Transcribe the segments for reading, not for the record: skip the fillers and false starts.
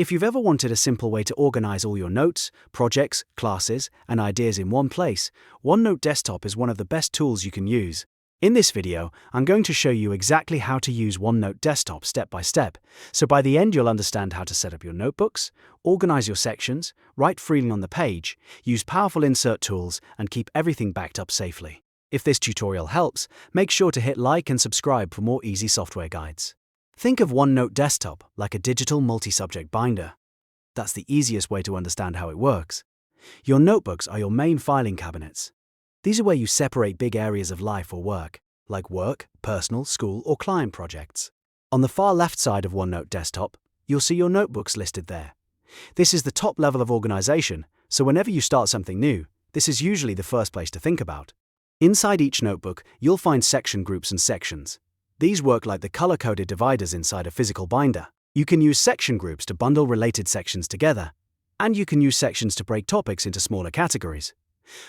If you've ever wanted a simple way to organize all your notes, projects, classes, and ideas in one place, OneNote Desktop is one of the best tools you can use. In this video, I'm going to show you exactly how to use OneNote Desktop step by step, so by the end you'll understand how to set up your notebooks, organize your sections, write freely on the page, use powerful insert tools, and keep everything backed up safely. If this tutorial helps, make sure to hit like and subscribe for more easy software guides. Think of OneNote Desktop like a digital multi-subject binder. That's the easiest way to understand how it works. Your notebooks are your main filing cabinets. These are where you separate big areas of life or work, like work, personal, school, or client projects. On the far left side of OneNote Desktop, you'll see your notebooks listed there. This is the top level of organization, so whenever you start something new, this is usually the first place to think about. Inside each notebook, you'll find section groups and sections. These work like the color-coded dividers inside a physical binder. You can use section groups to bundle related sections together, and you can use sections to break topics into smaller categories.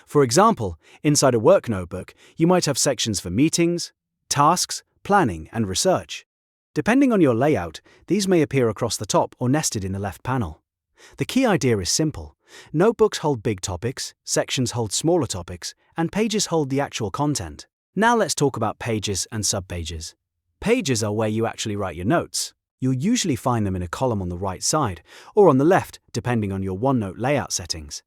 For example, inside a work notebook, you might have sections for meetings, tasks, planning, and research. Depending on your layout, these may appear across the top or nested in the left panel. The key idea is simple. Notebooks hold big topics, sections hold smaller topics, and pages hold the actual content. Now let's talk about pages and subpages. Pages are where you actually write your notes. You'll usually find them in a column on the right side, or on the left, depending on your OneNote layout settings.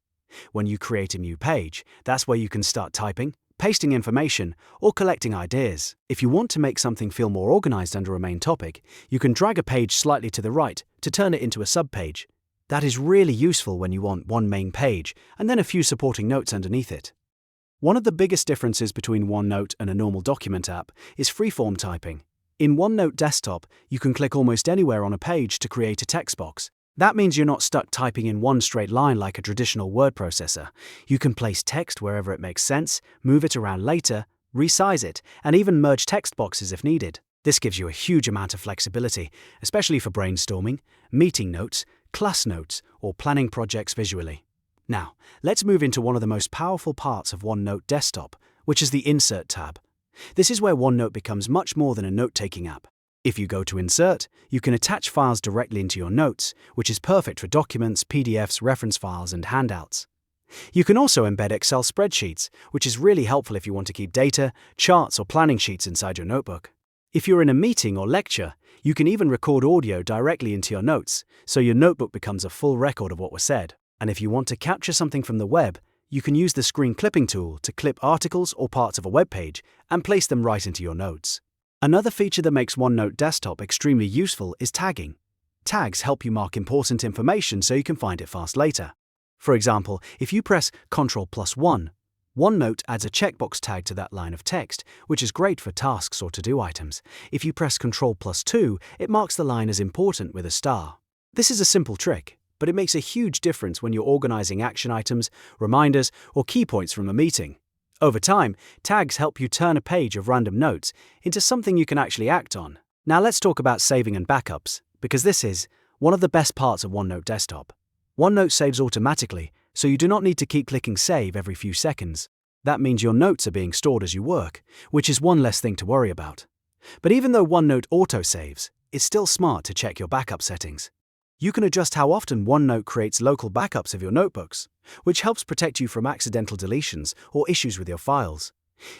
When you create a new page, that's where you can start typing, pasting information, or collecting ideas. If you want to make something feel more organized under a main topic, you can drag a page slightly to the right to turn it into a subpage. That is really useful when you want one main page and then a few supporting notes underneath it. One of the biggest differences between OneNote and a normal document app is freeform typing. In OneNote Desktop, you can click almost anywhere on a page to create a text box. That means you're not stuck typing in one straight line like a traditional word processor. You can place text wherever it makes sense, move it around later, resize it, and even merge text boxes if needed. This gives you a huge amount of flexibility, especially for brainstorming, meeting notes, class notes, or planning projects visually. Now, let's move into one of the most powerful parts of OneNote Desktop, which is the Insert tab. This is where OneNote becomes much more than a note-taking app. If you go to Insert, you can attach files directly into your notes, which is perfect for documents, PDFs, reference files, and handouts. You can also embed Excel spreadsheets, which is really helpful if you want to keep data, charts, or planning sheets inside your notebook. If you're in a meeting or lecture, you can even record audio directly into your notes, so your notebook becomes a full record of what was said. And if you want to capture something from the web, you can use the screen clipping tool to clip articles or parts of a web page and place them right into your notes. Another feature that makes OneNote Desktop extremely useful is tagging. Tags help you mark important information so you can find it fast later. For example, if you press Ctrl+1, OneNote adds a checkbox tag to that line of text, which is great for tasks or to-do items. If you press Ctrl+2, it marks the line as important with a star. This is a simple trick, but it makes a huge difference when you're organizing action items, reminders, or key points from a meeting. Over time, tags help you turn a page of random notes into something you can actually act on. Now let's talk about saving and backups, because this is one of the best parts of OneNote Desktop. OneNote saves automatically, so you do not need to keep clicking save every few seconds. That means your notes are being stored as you work, which is one less thing to worry about. But even though OneNote auto-saves, it's still smart to check your backup settings. You can adjust how often OneNote creates local backups of your notebooks, which helps protect you from accidental deletions or issues with your files.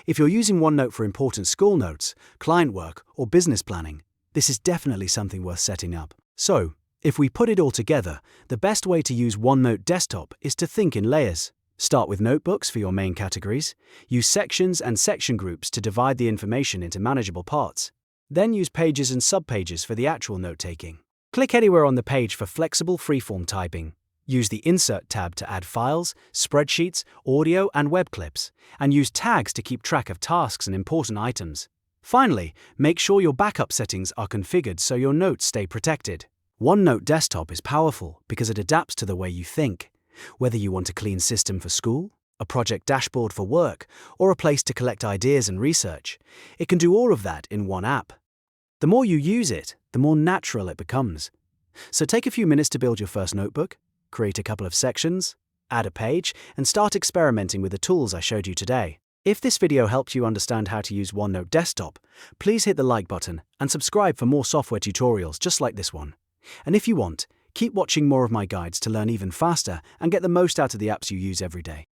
If you're using OneNote for important school notes, client work, or business planning, this is definitely something worth setting up. So, if we put it all together, the best way to use OneNote Desktop is to think in layers. Start with notebooks for your main categories, use sections and section groups to divide the information into manageable parts, then use pages and subpages for the actual note-taking. Click anywhere on the page for flexible freeform typing. Use the Insert tab to add files, spreadsheets, audio, and web clips, and use tags to keep track of tasks and important items. Finally, make sure your backup settings are configured so your notes stay protected. OneNote Desktop is powerful because it adapts to the way you think. Whether you want a clean system for school, a project dashboard for work, or a place to collect ideas and research, it can do all of that in one app. The more you use it, the more natural it becomes. So take a few minutes to build your first notebook, create a couple of sections, add a page, and start experimenting with the tools I showed you today. If this video helped you understand how to use OneNote Desktop, please hit the like button and subscribe for more software tutorials just like this one. And if you want, Keep watching more of my guides to learn even faster and get the most out of the apps you use every day.